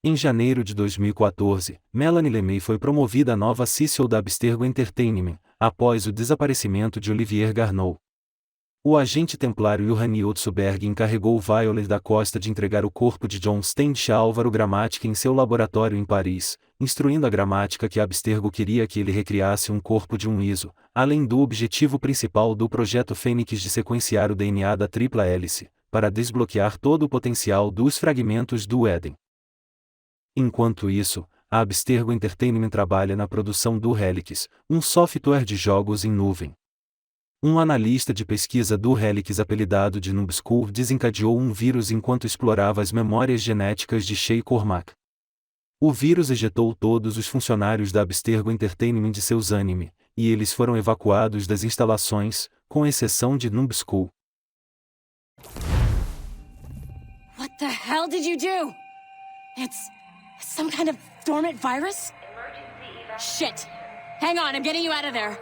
Em janeiro de 2014, Melanie Lemay foi promovida a nova CEO da Abstergo Entertainment, após o desaparecimento de Olivier Garneau. O agente templário Juhani Otso Berg encarregou Violet da Costa de entregar o corpo de John Standish a Álvaro Gramática em seu laboratório em Paris, instruindo a Gramática que Abstergo queria que ele recriasse um corpo de um ISO, além do objetivo principal do projeto Fênix de sequenciar o DNA da tripla hélice, para desbloquear todo o potencial dos fragmentos do Éden. Enquanto isso, a Abstergo Entertainment trabalha na produção do Helix, um software de jogos em nuvem. Um analista de pesquisa do Helix apelidado de Numbskull desencadeou um vírus enquanto explorava as memórias genéticas de Shay Cormac. O vírus ejetou todos os funcionários da Abstergo Entertainment de seus Animi, e eles foram evacuados das instalações, com exceção de Numbskull. What the hell did you do? It's some kind of dormant virus? Shit! Hang on, I'm getting you out of there.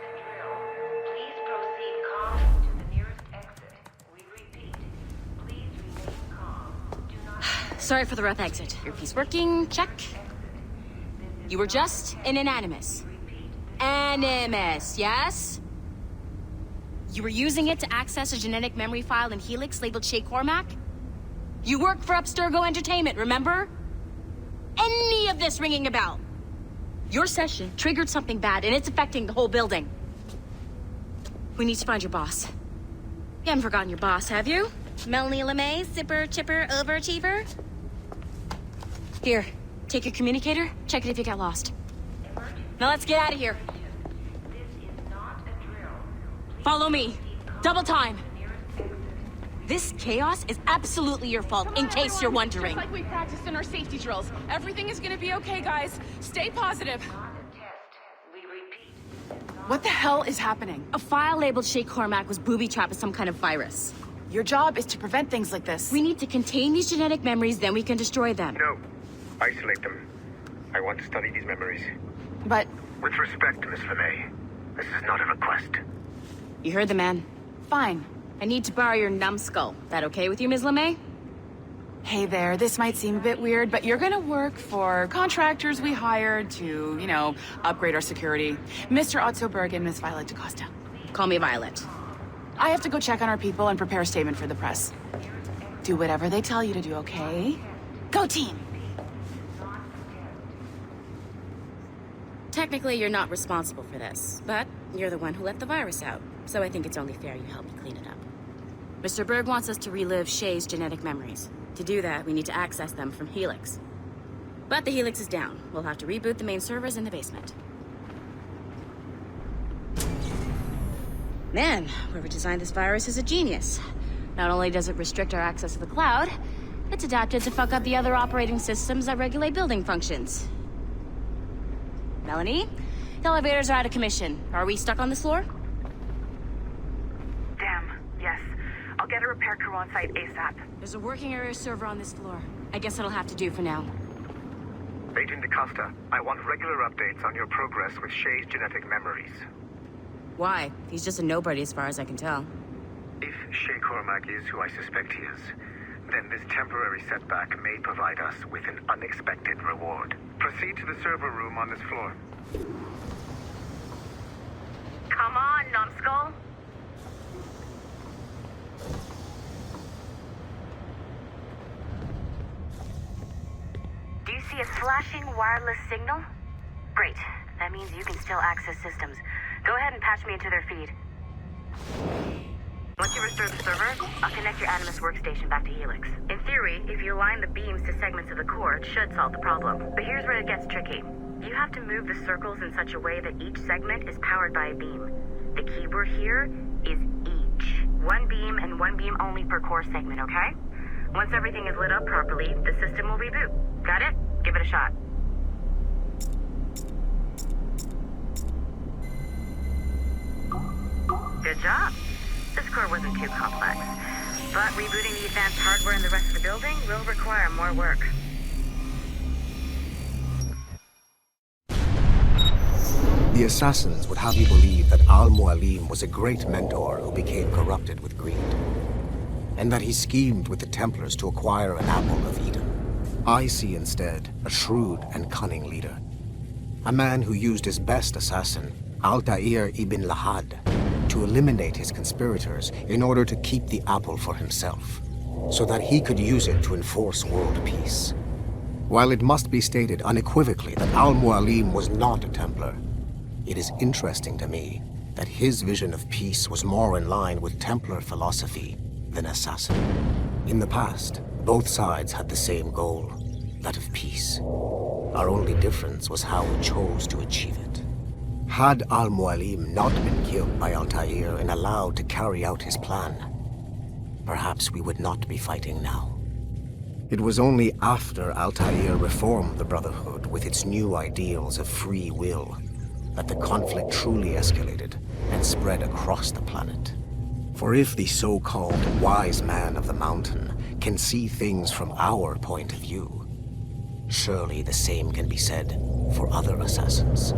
Sorry for the rough exit. Earpiece working, check. You were just an animus. Animus, yes? You were using it to access a genetic memory file in Helix labeled Shay Cormac? You work for Abstergo Entertainment, remember? Any of this ringing a bell? Your session triggered something bad, and it's affecting the whole building. We need to find your boss. You haven't forgotten your boss, have you? Melanie Lemay, zipper, chipper, overachiever? Here, take your communicator, check it if you got lost. Now let's get out of here. Follow me. Double time. This chaos is absolutely your fault, in case you're wondering. Just like we practiced in our safety drills. Everything is gonna be okay, guys. Stay positive. What the hell is happening? A file labeled Shay Cormac was booby-trapped with some kind of virus. Your job is to prevent things like this. We need to contain these genetic memories, then we can destroy them. No. Isolate them. I want to study these memories. But... With respect, Miss Lemay, this is not a request. You heard the man. Fine. I need to borrow your Numbskull. That okay with you, Ms. Lemay? Hey there, this might seem a bit weird, but you're gonna work for contractors we hired to, upgrade our security. Mr. Otso Berg and Miss Violet da Costa. Call me Violet. I have to go check on our people and prepare a statement for the press. Do whatever they tell you to do, okay? Go team! Technically, you're not responsible for this, but you're the one who let the virus out, so I think it's only fair you help me clean it up. Mr. Berg wants us to relive Shay's genetic memories. To do that, we need to access them from Helix. But the Helix is down. We'll have to reboot the main servers in the basement. Man, whoever designed this virus is a genius. Not only does it restrict our access to the cloud, it's adapted to fuck up the other operating systems that regulate building functions. Melanie? The elevators are out of commission. Are we stuck on this floor? Damn, yes. I'll get a repair crew on site ASAP. There's a working area server on this floor. I guess it'll have to do for now. Agent da Costa, I want regular updates on your progress with Shay's genetic memories. Why? He's just a nobody as far as I can tell. If Shay Cormac is who I suspect he is, then this temporary setback may provide us with an unexpected reward. Proceed to the server room on this floor. Come on, Numbskull. Do you see a flashing wireless signal? Great. That means you can still access systems. Go ahead and patch me into their feed. Once you restore the server, I'll connect your Animus workstation back to Helix. In theory, if you align the beams to segments of the core, it should solve the problem. But here's where it gets tricky. You have to move the circles in such a way that each segment is powered by a beam. The keyword here is each. One beam and one beam only per core segment, okay? Once everything is lit up properly, the system will reboot. Got it? Give it a shot. Good job. This core wasn't too complex, but rebooting the advanced hardware in the rest of the building will require more work. The assassins would have you believe that Al-Mualim was a great mentor who became corrupted with greed, and that he schemed with the Templars to acquire an apple of Eden. I see instead a shrewd and cunning leader. A man who used his best assassin, Altair ibn Lahad, to eliminate his conspirators in order to keep the apple for himself, so that he could use it to enforce world peace. While it must be stated unequivocally that Al-Mualim was not a Templar, it is interesting to me that his vision of peace was more in line with Templar philosophy than assassin. In the past, both sides had the same goal, that of peace. Our only difference was how we chose to achieve it. Had Al-Mualim not been killed by Altair and allowed to carry out his plan, perhaps we would not be fighting now. It was only after Altair reformed the Brotherhood with its new ideals of free will that the conflict truly escalated and spread across the planet. For if the so-called wise man of the mountain can see things from our point of view, surely the same can be said for other assassins.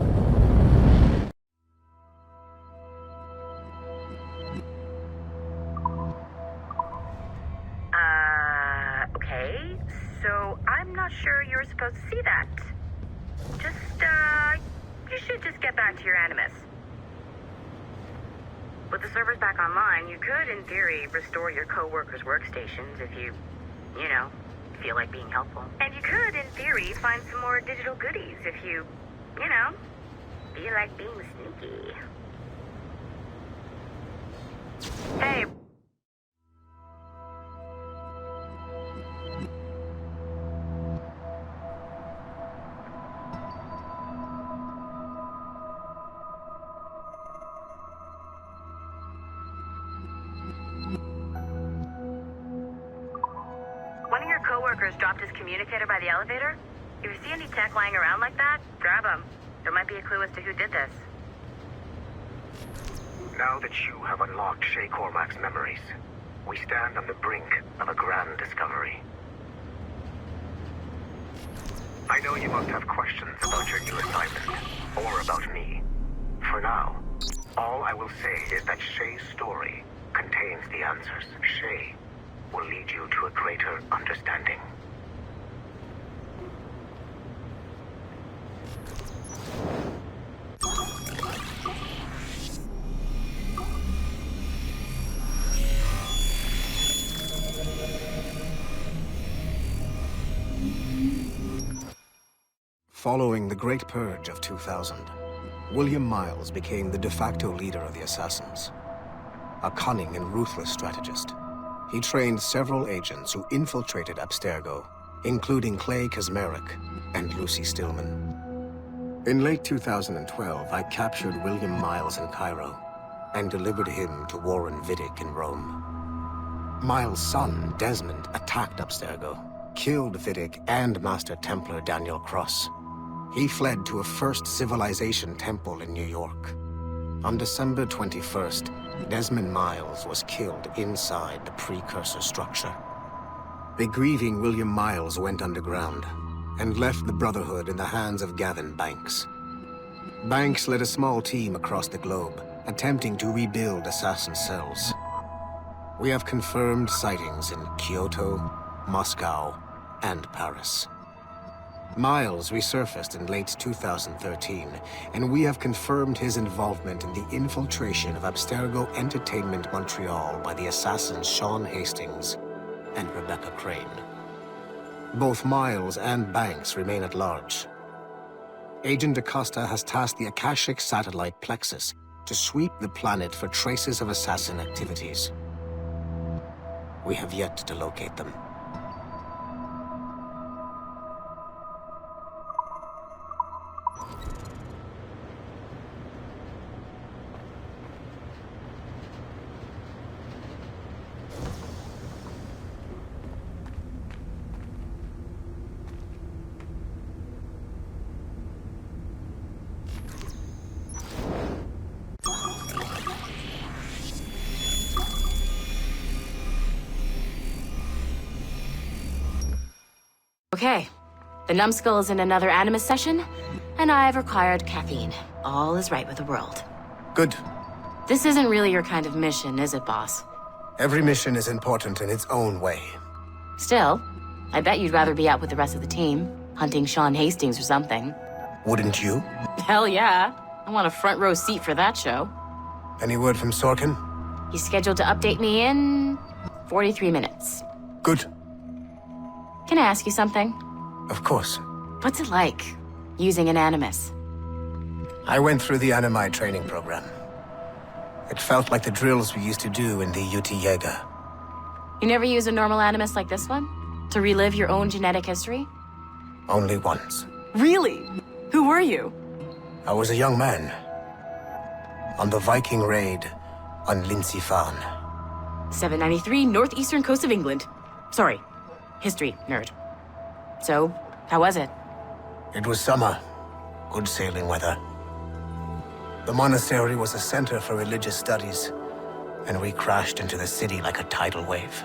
Okay, so I'm not sure you're supposed to see that. You should just get back to your Animus. With the servers back online, you could, in theory, restore your co-workers' workstations if you feel like being helpful. And you could, in theory, find some more digital goodies if you feel like being sneaky. Hey. One of your coworkers dropped his communicator by the elevator. If you see any tech lying around like that, grab them. There might be a clue as to who did this. Now that you have unlocked Shay Cormac's memories, we stand on the brink of a grand discovery. I know you must have questions about your new assignment, or about me. For now, all I will say is that Shay's story contains the answers. Shay will lead you to a greater understanding. Following the Great Purge of 2000, William Miles became the de facto leader of the Assassins. A cunning and ruthless strategist, he trained several agents who infiltrated Abstergo, including Clay Kazmarek and Lucy Stillman. In late 2012, I captured William Miles in Cairo and delivered him to Warren Vidic in Rome. Miles' son, Desmond, attacked Abstergo, killed Vidic and Master Templar Daniel Cross. He fled to a First Civilization temple in New York. On December 21st, Desmond Miles was killed inside the precursor structure. The grieving William Miles went underground and left the Brotherhood in the hands of Gavin Banks. Banks led a small team across the globe, attempting to rebuild assassin cells. We have confirmed sightings in Kyoto, Moscow, and Paris. Miles resurfaced in late 2013, and we have confirmed his involvement in the infiltration of Abstergo Entertainment Montreal by the assassins Sean Hastings and Rebecca Crane. Both Miles and Banks remain at large. Agent Da Costa has tasked the Akashic satellite Plexus to sweep the planet for traces of assassin activities. We have yet to locate them. Okay, the Numbskull is in another Animus session, and I've required caffeine. All is right with the world. Good. This isn't really your kind of mission, is it, boss? Every mission is important in its own way. Still, I bet you'd rather be out with the rest of the team, hunting Sean Hastings or something. Wouldn't you? Hell yeah. I want a front row seat for that show. Any word from Sorkin? He's scheduled to update me in 43 minutes. Good. Can I ask you something? Of course. What's it like, using an animus? I went through the Animi training program. It felt like the drills we used to do in the UT Jaeger. You never use a normal animus like this one? To relive your own genetic history? Only once. Really? Who were you? I was a young man. On the Viking raid on Lindsey Farn. 793, northeastern coast of England. Sorry, history nerd. So, how was it? It was summer. Good sailing weather. The monastery was a center for religious studies, and we crashed into the city like a tidal wave.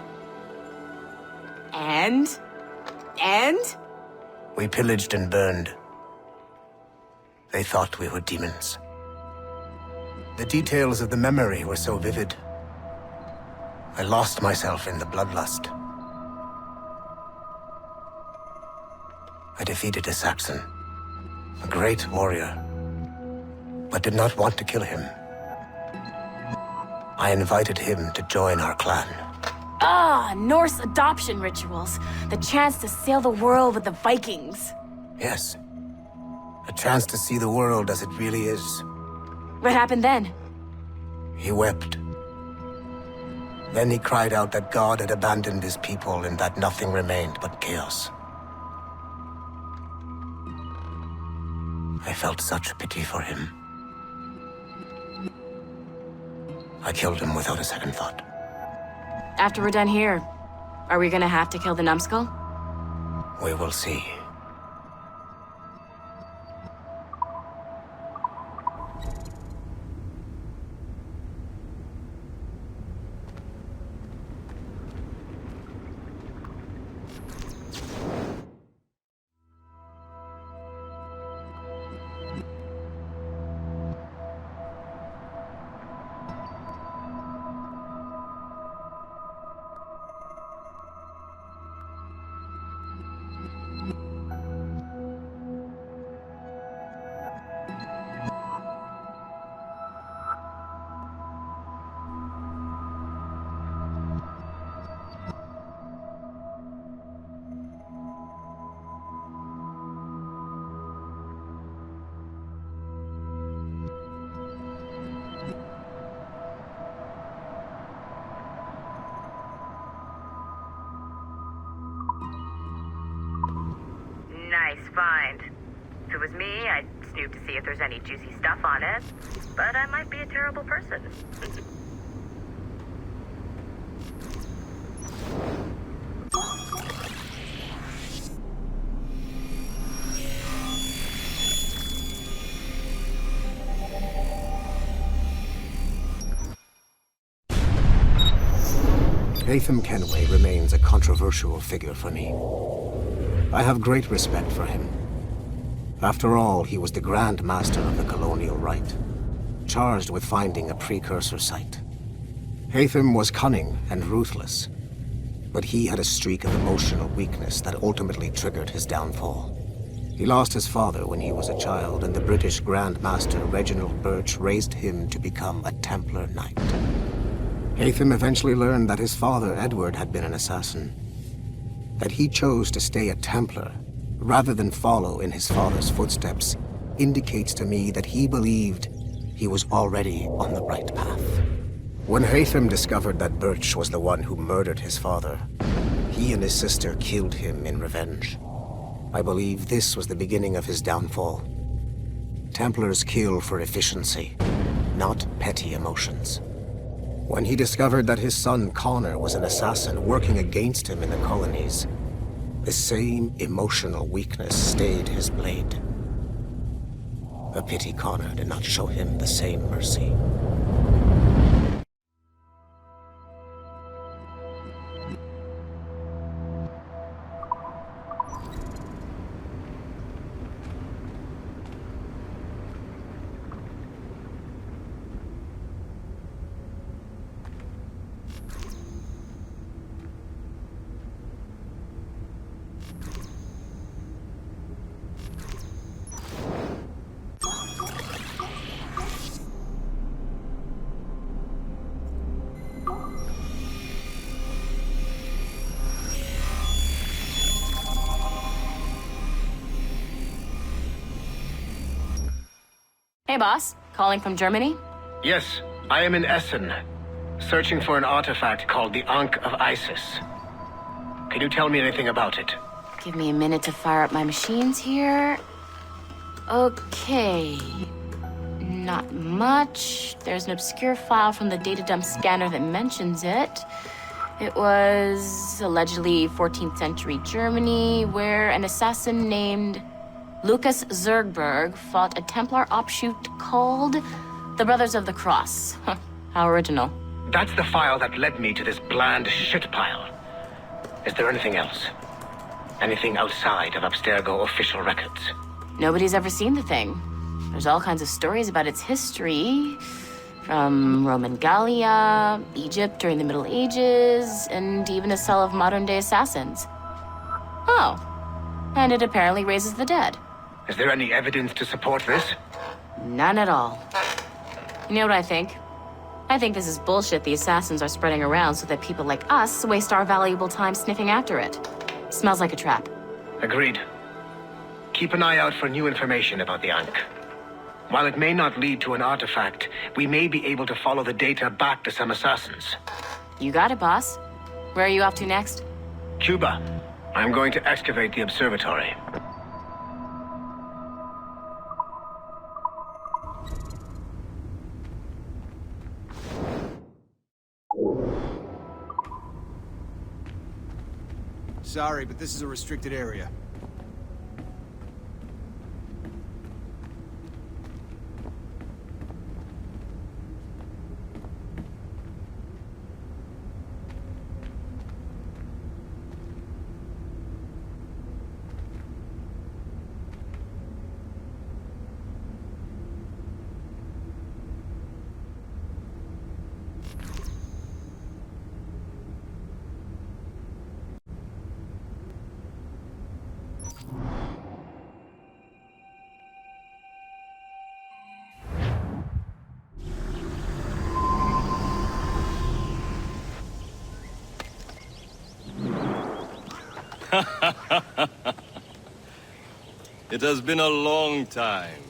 And? We pillaged and burned. They thought we were demons. The details of the memory were so vivid. I lost myself in the bloodlust. I defeated a Saxon, a great warrior, but did not want to kill him. I invited him to join our clan. Ah, Norse adoption rituals. The chance to sail the world with the Vikings. Yes. A chance to see the world as it really is. What happened then? He wept. Then he cried out that God had abandoned his people and that nothing remained but chaos. I felt such pity for him. I killed him without a second thought. After we're done here, are we gonna have to kill the Numbskull? We will see. Nice find. If it was me, I'd snoop to see if there's any juicy stuff on it. But I might be a terrible person. Haytham Kenway remains a controversial figure for me. I have great respect for him. After all, he was the Grand Master of the Colonial Rite, charged with finding a precursor site. Haytham was cunning and ruthless, but he had a streak of emotional weakness that ultimately triggered his downfall. He lost his father when he was a child, and the British Grand Master Reginald Birch raised him to become a Templar Knight. Haytham eventually learned that his father, Edward, had been an assassin. That he chose to stay a Templar, rather than follow in his father's footsteps, indicates to me that he believed he was already on the right path. When Haytham discovered that Birch was the one who murdered his father, he and his sister killed him in revenge. I believe this was the beginning of his downfall. Templars kill for efficiency, not petty emotions. When he discovered that his son Connor was an assassin working against him in the colonies, the same emotional weakness stayed his blade. A pity Connor did not show him the same mercy. Hey, boss. Calling from Germany? Yes, I am in Essen, searching for an artifact called the Ankh of Isis. Can you tell me anything about it? Give me a minute to fire up my machines here. Okay. Not much. There's an obscure file from the data dump scanner that mentions it. It was allegedly 14th century Germany, where an assassin named Lucas Zergberg fought a Templar offshoot called the Brothers of the Cross. Huh, how original. That's the file that led me to this bland shit pile. Is there anything else? Anything outside of Abstergo official records? Nobody's ever seen the thing. There's all kinds of stories about its history, from Roman Gallia, Egypt during the Middle Ages, and even a cell of modern-day assassins. Oh, and it apparently raises the dead. Is there any evidence to support this? None at all. You know what I think? I think this is bullshit the assassins are spreading around so that people like us waste our valuable time sniffing after it. Smells like a trap. Agreed. Keep an eye out for new information about the Ankh. While it may not lead to an artifact, we may be able to follow the data back to some assassins. You got it, boss. Where are you off to next? Cuba. I'm going to excavate the observatory. Sorry, but this is a restricted area. It has been a long time.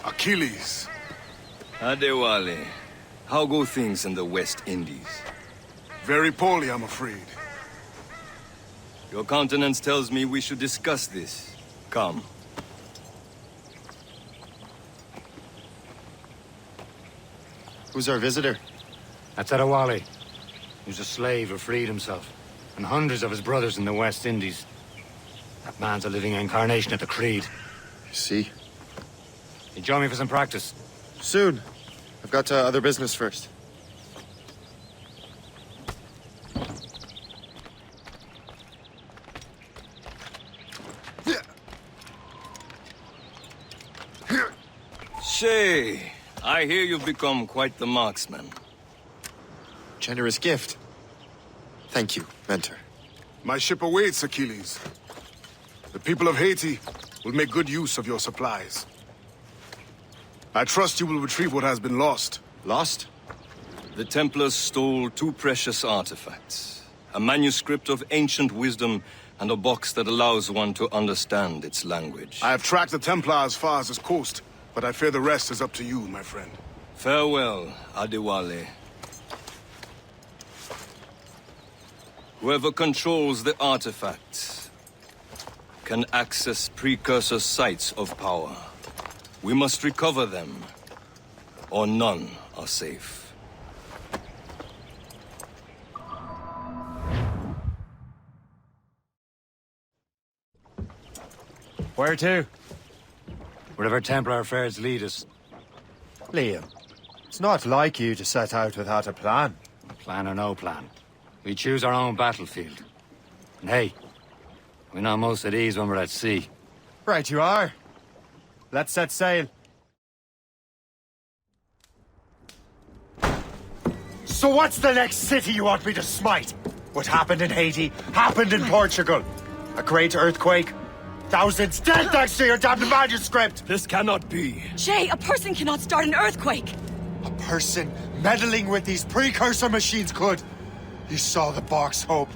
Achilles. Adewale, how go things in the West Indies? Very poorly, I'm afraid. Your countenance tells me we should discuss this. Come. Who's our visitor? That's Adewale. He was a slave who freed himself, and hundreds of his brothers in the West Indies. That man's a living incarnation of the Creed. I see. You join me for some practice? Soon. I've got other business first. Shay, I hear you've become quite the marksman. Generous gift. Thank you, mentor. My ship awaits, Achilles. The people of Haiti will make good use of your supplies. I trust you will retrieve what has been lost. Lost? The Templars stole two precious artifacts. A manuscript of ancient wisdom and a box that allows one to understand its language. I have tracked the Templar as far as this coast, but I fear the rest is up to you, my friend. Farewell, Adewale. Whoever controls the artifacts can access precursor sites of power. We must recover them, or none are safe. Where to? Wherever Templar affairs lead us. Liam, it's not like you to set out without a plan. Plan or no plan. We choose our own battlefield. And hey, we're not most at ease when we're at sea. Right you are. Let's set sail. So what's the next city you want me to smite? What happened in Haiti happened in Portugal. A great earthquake. Thousands dead thanks to your damned manuscript! This cannot be. Shay, a person cannot start an earthquake! A person meddling with these precursor machines could. You saw the box, Hope.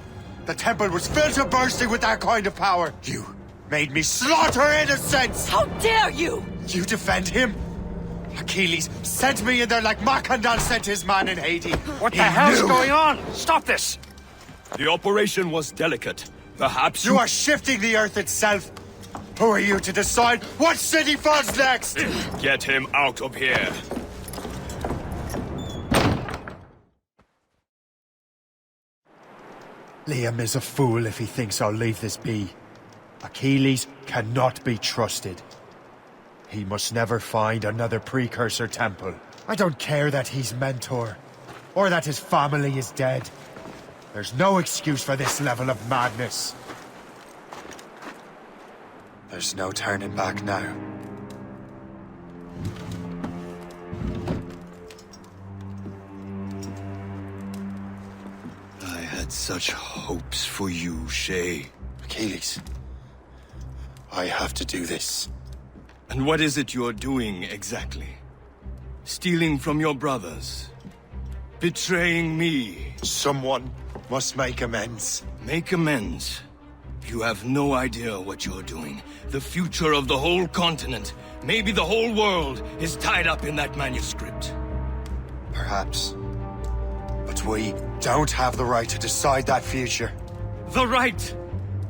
The temple was filled to bursting with that kind of power. You made me slaughter innocents! How dare you! You defend him? Achilles sent me in there like Macandal sent his man in Haiti. What the hell's going on? Stop this! The operation was delicate. Perhaps You are shifting the Earth itself. Who are you to decide what city falls next? Get him out of here. Liam is a fool if he thinks I'll leave this be. Achilles cannot be trusted. He must never find another precursor temple. I don't care that he's mentor, or that his family is dead. There's no excuse for this level of madness. There's no turning back now. I had such hopes for you, Shay. Achilles, I have to do this. And what is it you're doing exactly? Stealing from your brothers? Betraying me? Someone must make amends. Make amends? You have no idea what you're doing. The future of the whole continent, maybe the whole world, is tied up in that manuscript. Perhaps. But we don't have the right to decide that future. The right!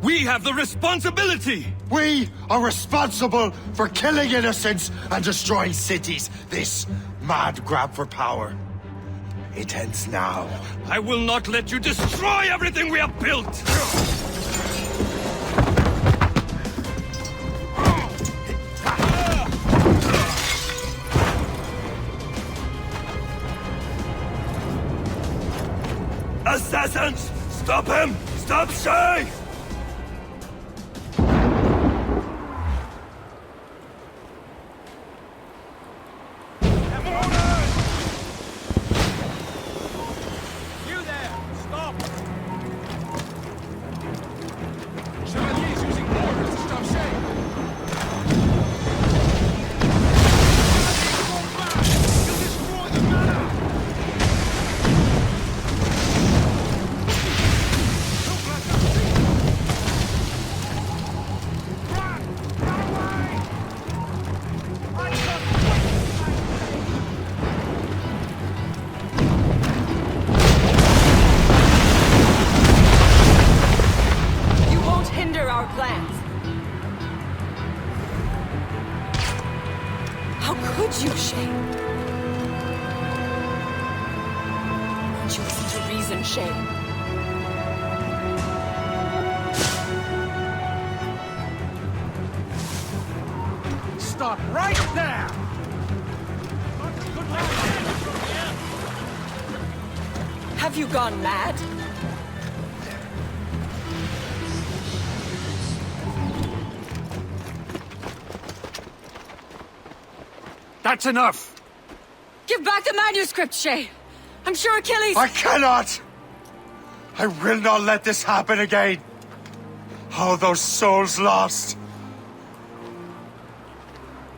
We have the responsibility! We are responsible for killing innocents and destroying cities. This mad grab for power. It ends now. I will not let you destroy everything we have built! Assassins! Stop him! Stop Shay! Stop right there! Have you gone mad? That's enough! Give back the manuscript, Shay! I'm sure Achilles... I cannot! I will not let this happen again! All those souls lost!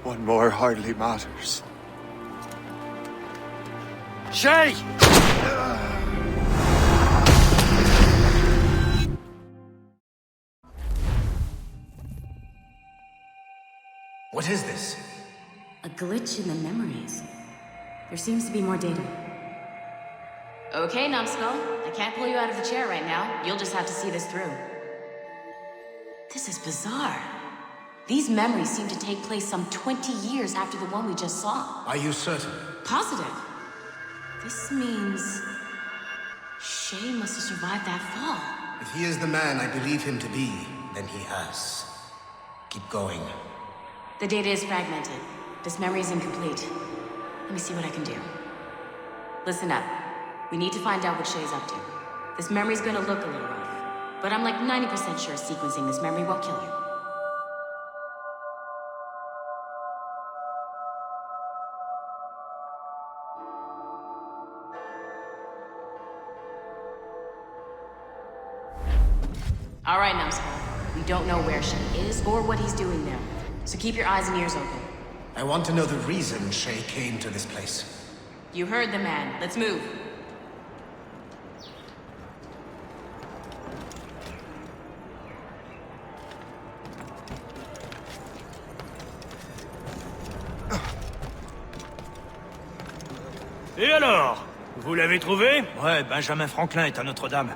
One more hardly matters. Shay! What is this? A glitch in the memories. There seems to be more data. Okay, Numbskull. I can't pull you out of the chair right now. You'll just have to see this through. This is bizarre. These memories seem to take place some 20 years after the one we just saw. Are you certain? Positive. This means... Shay must have survived that fall. If he is the man I believe him to be, then he has. Keep going. The data is fragmented. This memory is incomplete. Let me see what I can do. Listen up. We need to find out what Shay's up to. This memory's gonna look a little rough, but I'm like 90% sure sequencing this memory won't kill you. All right, Numbskull. We don't know where Shay is or what he's doing there, so keep your eyes and ears open. I want to know the reason Shay came to this place. You heard the man. Let's move. Et alors? Vous l'avez trouvé? Ouais, Benjamin Franklin est à Notre-Dame.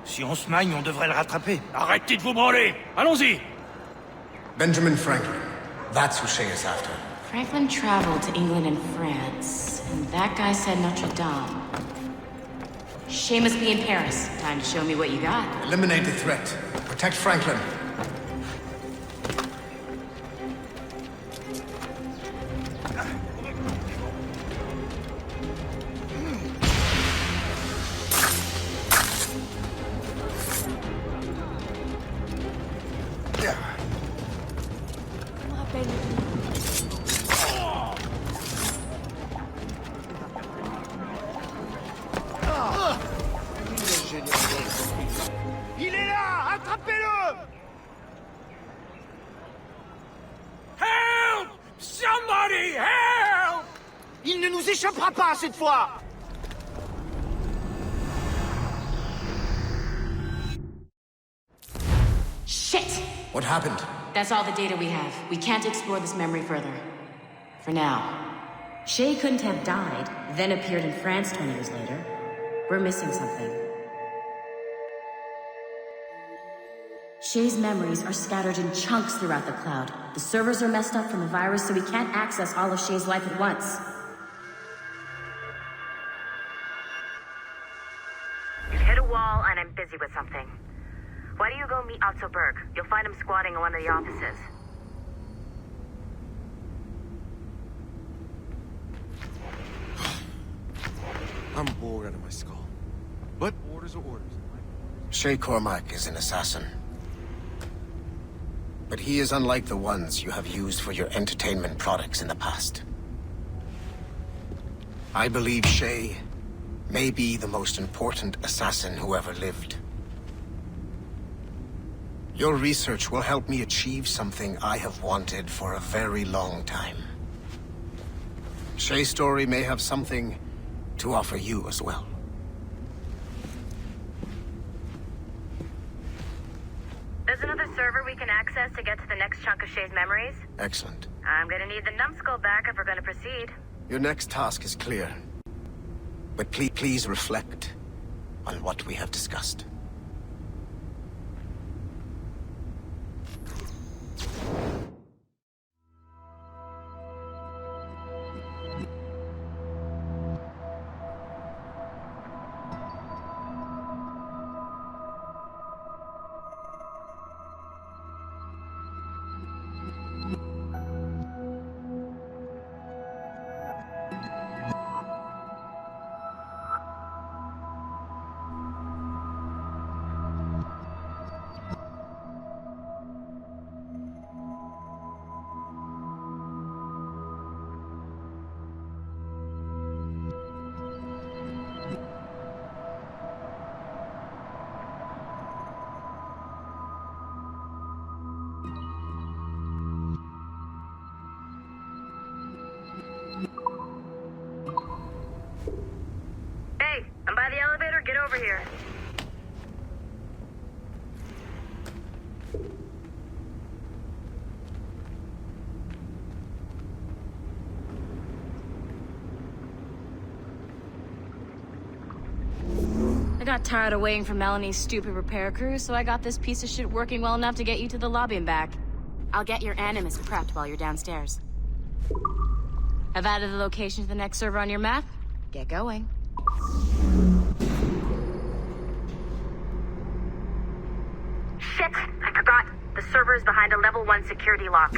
Si on se magne, on devrait le rattraper. Arrêtez de vous branler! Allons-y! Benjamin Franklin. That's who Shay is after. Franklin traveled to England and France, and that guy said Notre Dame. Shay must be in Paris. Time to show me what you got. Eliminate the threat. Protect Franklin. Il est là! Attrapez-le! Help! Somebody help! Il ne nous échappera pas cette fois! Shit! What happened? That's all the data we have. We can't explore this memory further. For now. Shay couldn't have died, then appeared in France 20 years later. We're missing something. Shay's memories are scattered in chunks throughout the cloud. The servers are messed up from the virus, so we can't access all of Shay's life at once. You've hit a wall, and I'm busy with something. Why don't you go meet Otso Berg? You'll find him squatting in one of the offices. I'm bored out of my skull. But orders are orders. Shay Cormac is an assassin. But he is unlike the ones you have used for your entertainment products in the past. I believe Shay may be the most important assassin who ever lived. Your research will help me achieve something I have wanted for a very long time. Shay's story may have something to offer you as well. There's another server we can access to get to the next chunk of Shay's memories. Excellent. I'm gonna need the Numbskull back if we're gonna proceed. Your next task is clear. But please reflect on what we have discussed. Hey, I'm by the elevator. Get over here. I got tired of waiting for Melanie's stupid repair crew, so I got this piece of shit working well enough to get you to the lobby and back. I'll get your Animus prepped while you're downstairs. I've added the location to the next server on your map. Get going. Shit! I forgot. The server is behind a level 1 security lock.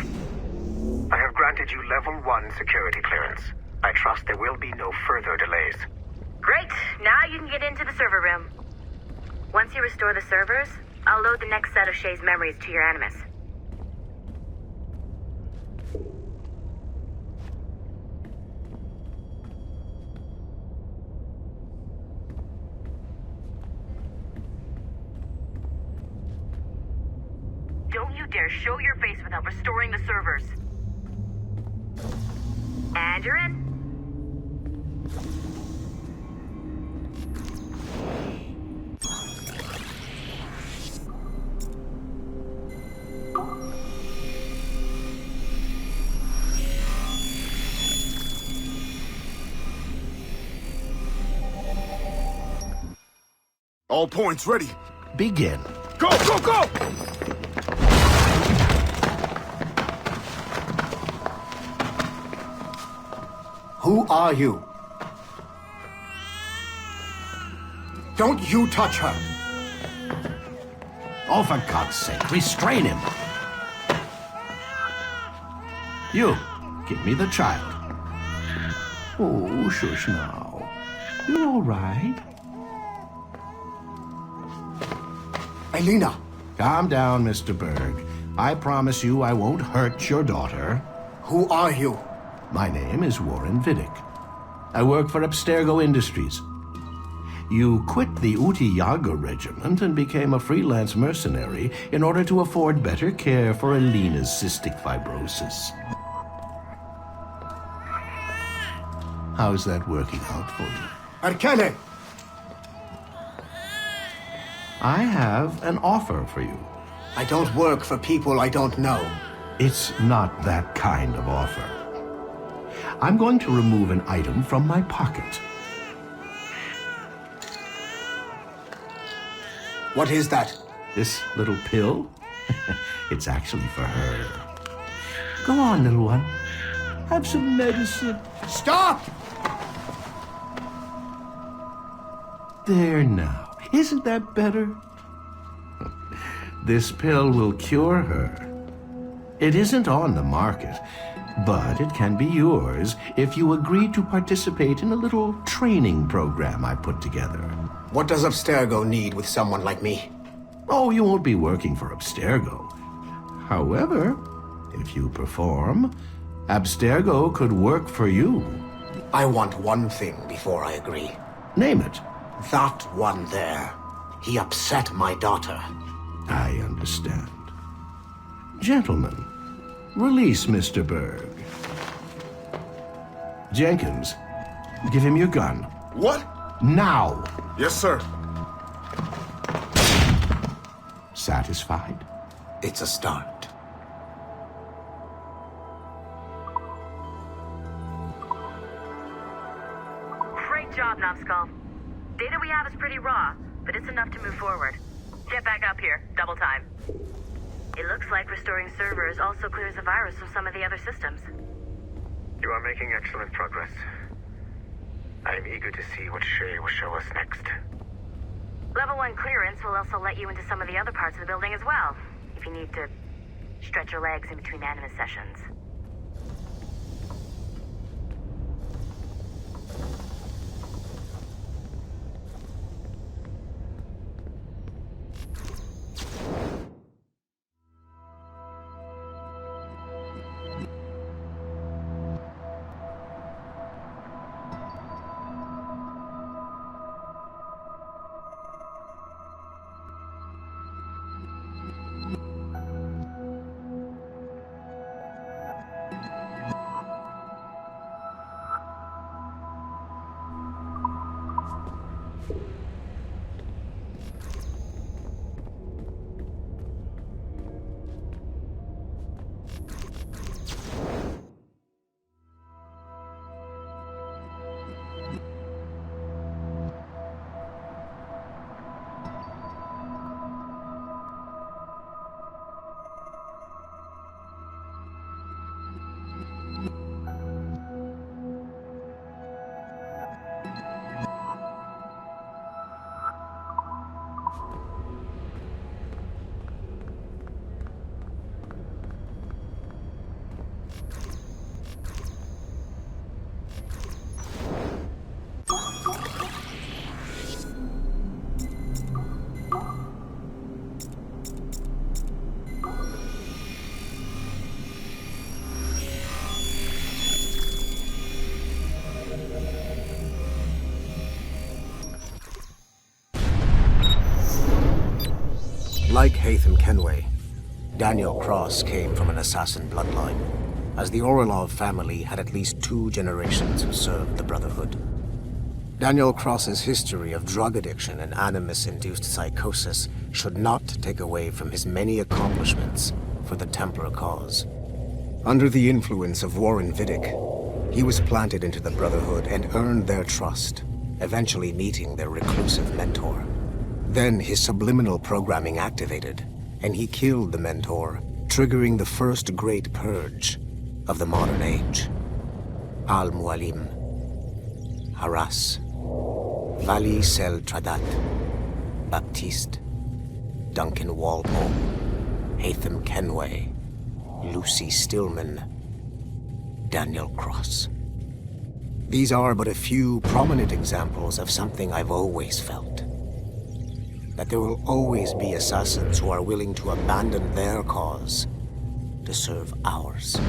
I have granted you level 1 security clearance. I trust there will be no further delays. Great! Now you can get into the server room. Once you restore the servers, I'll load the next set of Shay's memories to your Animus. Don't you dare show your face without restoring the servers. And you're in. All points ready. Begin. Go, go, go! Who are you? Don't you touch her! Oh, for God's sake, restrain him. You, give me the child. Oh, shush now. You're all right. Elena! Calm down, Mr. Berg. I promise you I won't hurt your daughter. Who are you? My name is Warren Vidic. I work for Abstergo Industries. You quit the Uti Yaga regiment and became a freelance mercenary in order to afford better care for Elena's cystic fibrosis. How's that working out for you? Arkele! I have an offer for you. I don't work for people I don't know. It's not that kind of offer. I'm going to remove an item from my pocket. What is that? This little pill? It's actually for her. Go on, little one. Have some medicine. Stop! There now. Isn't that better? This pill will cure her. It isn't on the market, but it can be yours if you agree to participate in a little training program I put together. What does Abstergo need with someone like me? Oh, you won't be working for Abstergo. However, if you perform, Abstergo could work for you. I want one thing before I agree. Name it. That one there. He upset my daughter. I understand. Gentlemen, release Mr. Berg. Jenkins, give him your gun. What? Now! Yes, sir. Satisfied? It's a start. Great job, Numbskull. Data we have is pretty raw, but it's enough to move forward. Get back up here. Double time. It looks like restoring servers also clears the virus from some of the other systems. You are making excellent progress. I am eager to see what Shay will show us next. Level 1 clearance will also let you into some of the other parts of the building as well, if you need to stretch your legs in between Animus sessions. Like Hatham Kenway, Daniel Cross came from an assassin bloodline, as the Orlov family had at least 2 generations who served the Brotherhood. Daniel Cross's history of drug addiction and Animus-induced psychosis should not take away from his many accomplishments for the Templar cause. Under the influence of Warren Vidic, he was planted into the Brotherhood and earned their trust, eventually meeting their reclusive mentor. Then his subliminal programming activated, and he killed the Mentor, triggering the first great purge of the modern age. Al-Mualim, Haras, Vali Sel Tradat, Baptiste, Duncan Walpole, Hatham Kenway, Lucy Stillman, Daniel Cross. These are but a few prominent examples of something I've always felt. That there will always be assassins who are willing to abandon their cause to serve ours.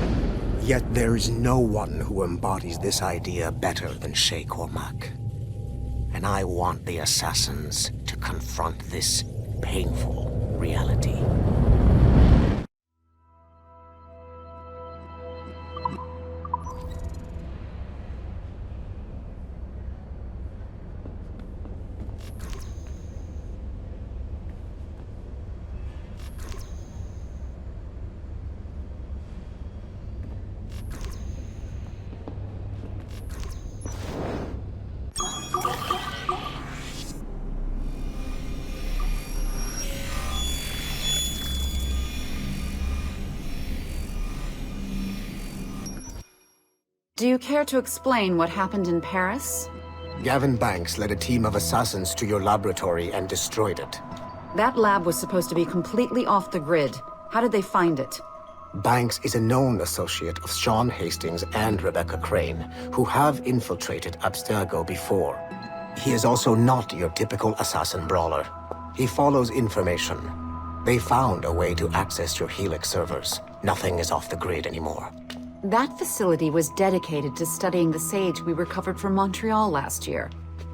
Yet there is no one who embodies this idea better than Shay Cormac. And I want the assassins to confront this painful reality. Do you care to explain what happened in Paris? Gavin Banks led a team of assassins to your laboratory and destroyed it. That lab was supposed to be completely off the grid. How did they find it? Banks is a known associate of Sean Hastings and Rebecca Crane, who have infiltrated Abstergo before. He is also not your typical assassin brawler. He follows information. They found a way to access your Helix servers. Nothing is off the grid anymore. That facility was dedicated to studying the sage we recovered from Montreal last year.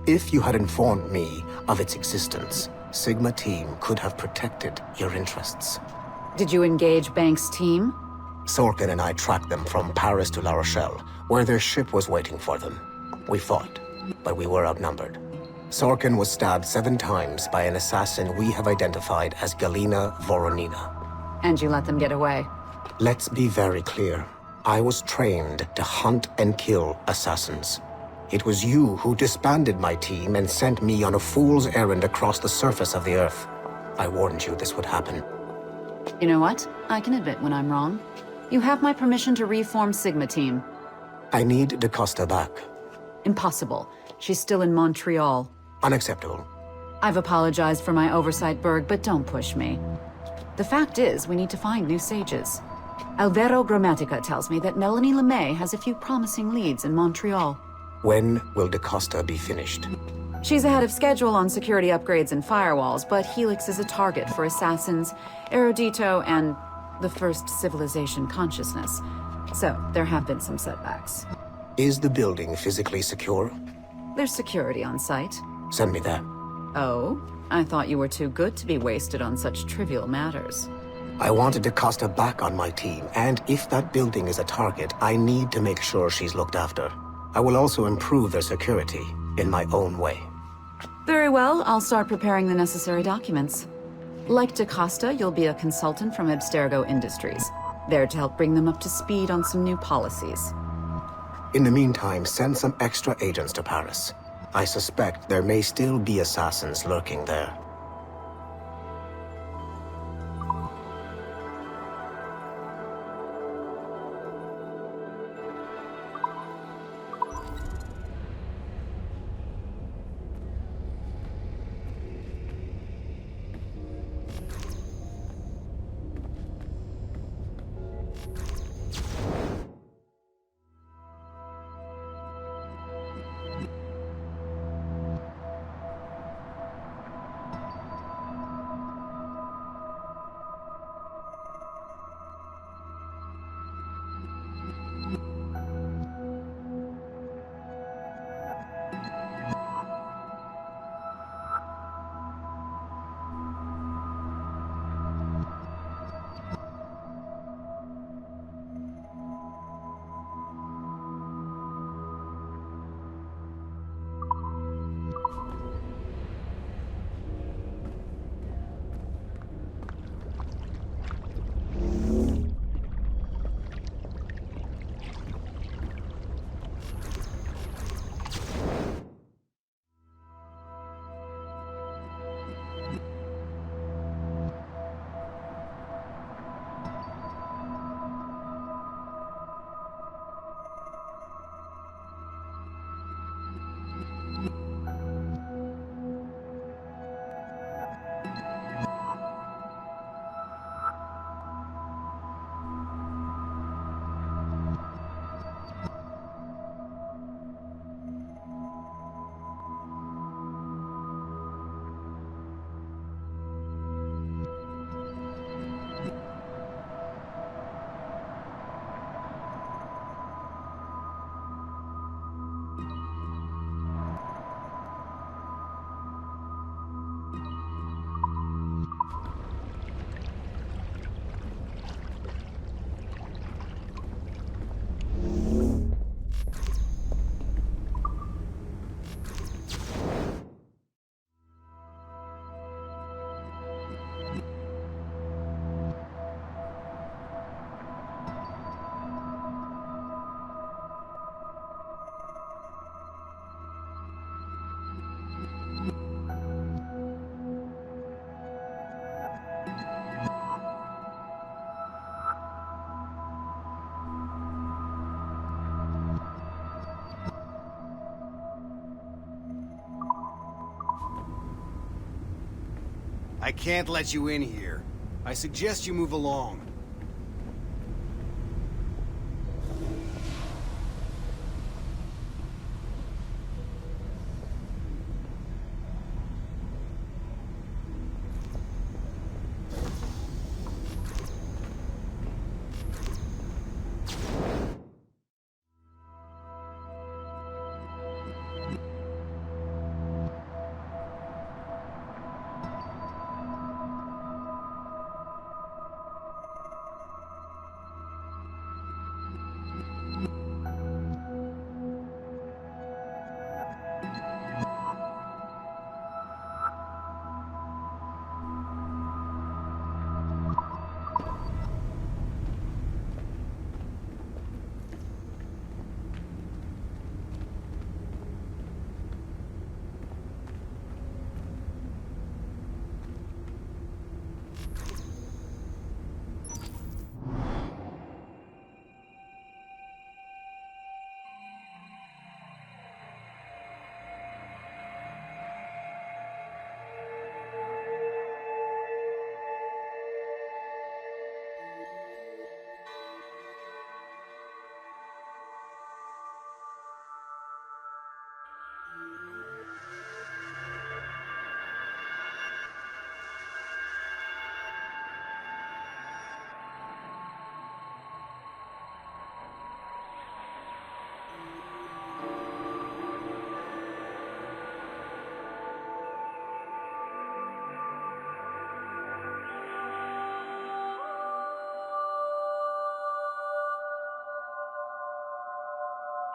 If you had informed me of its existence, Sigma Team could have protected your interests. Did you engage Banks' team? Sorkin and I tracked them from Paris to La Rochelle, where their ship was waiting for them. We fought, but we were outnumbered. Sorkin was stabbed 7 times by an assassin we have identified as Galina Voronina. And you let them get away? Let's be very clear. I was trained to hunt and kill assassins. It was you who disbanded my team and sent me on a fool's errand across the surface of the Earth. I warned you this would happen. You know what? I can admit when I'm wrong. You have my permission to reform Sigma Team. I need Da Costa back. Impossible. She's still in Montreal. Unacceptable. I've apologized for my oversight, Berg, but don't push me. The fact is, we need to find new sages. Alvaro Grammatica tells me that Melanie Lemay has a few promising leads in Montreal. When will Da Costa be finished? She's ahead of schedule on security upgrades and firewalls, but Helix is a target for assassins, erudito, and the first civilization consciousness. So, there have been some setbacks. Is the building physically secure? There's security on site. Send me there. Oh? I thought you were too good to be wasted on such trivial matters. I wanted Da Costa back on my team, and if that building is a target, I need to make sure she's looked after. I will also improve their security in my own way. Very well, I'll start preparing the necessary documents. Like Da Costa, you'll be a consultant from Abstergo Industries, there to help bring them up to speed on some new policies. In the meantime, send some extra agents to Paris. I suspect there may still be assassins lurking there. I can't let you in here. I suggest you move along.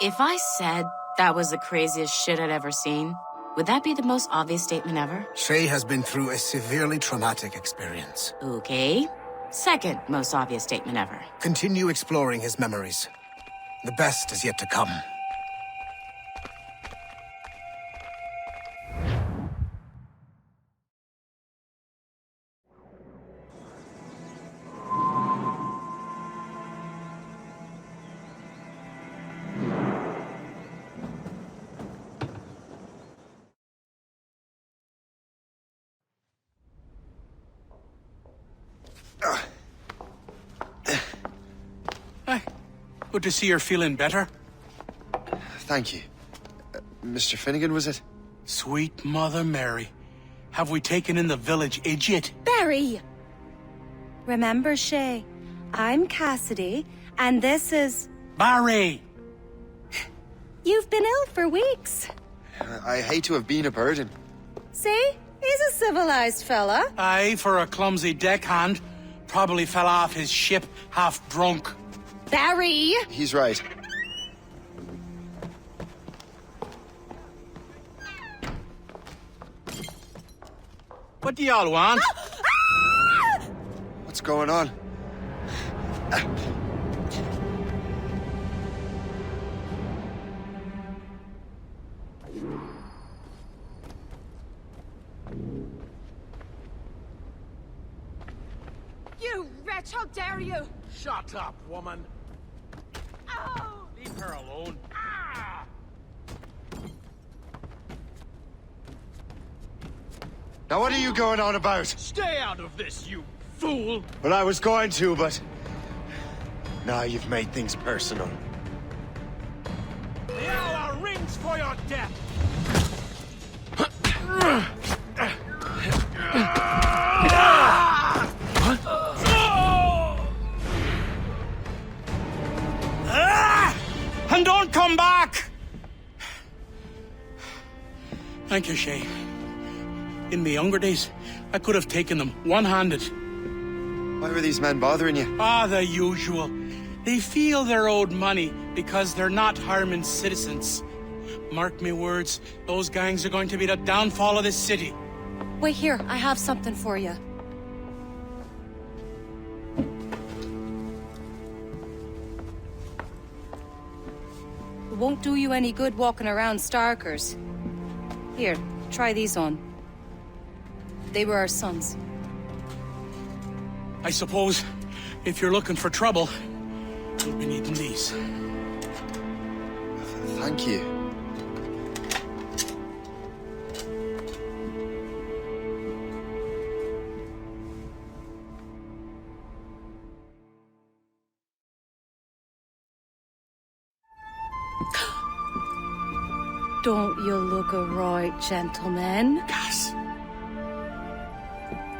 If I said that was the craziest shit I'd ever seen, would that be the most obvious statement ever? Shay has been through a severely traumatic experience. Okay. Second most obvious statement ever. Continue exploring his memories. The best is yet to come. Good to see you're feeling better. Thank you. Mr. Finnegan, was it? Sweet Mother Mary. Have we taken in the village idiot? Barry! Remember, Shay, I'm Cassidy, and this is... Barry! You've been ill for weeks. I hate to have been a burden. See? He's a civilized fella. Aye, for a clumsy deckhand. Probably fell off his ship half drunk. Barry! He's right. What do y'all want? What's going on? You wretch, how dare you! Shut up, woman. Ow! Leave her alone. Ah! Now what are you going on about? Stay out of this, you fool! Well, I was going to, but... Now you've made things personal. The hour rings for your death! And don't come back! Thank you, Shay. In my younger days, I could have taken them one-handed. Why were these men bothering you? Ah, the usual. They feel they're owed money because they're not harming citizens. Mark me words, those gangs are going to be the downfall of this city. Wait here, I have something for you. It won't do you any good walking around Starkers. Here, try these on. They were our sons. I suppose, if you're looking for trouble, you'll be needing these. Thank you. Don't you look a right gentleman? Gas.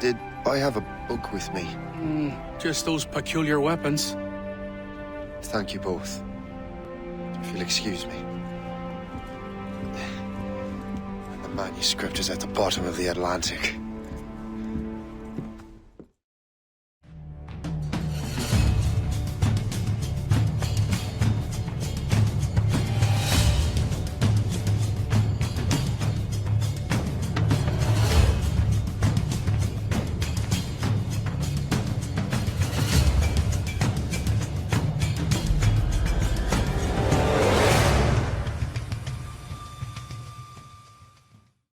Did I have a book with me? Just those peculiar weapons. Thank you both. If you'll excuse me. The manuscript is at the bottom of the Atlantic.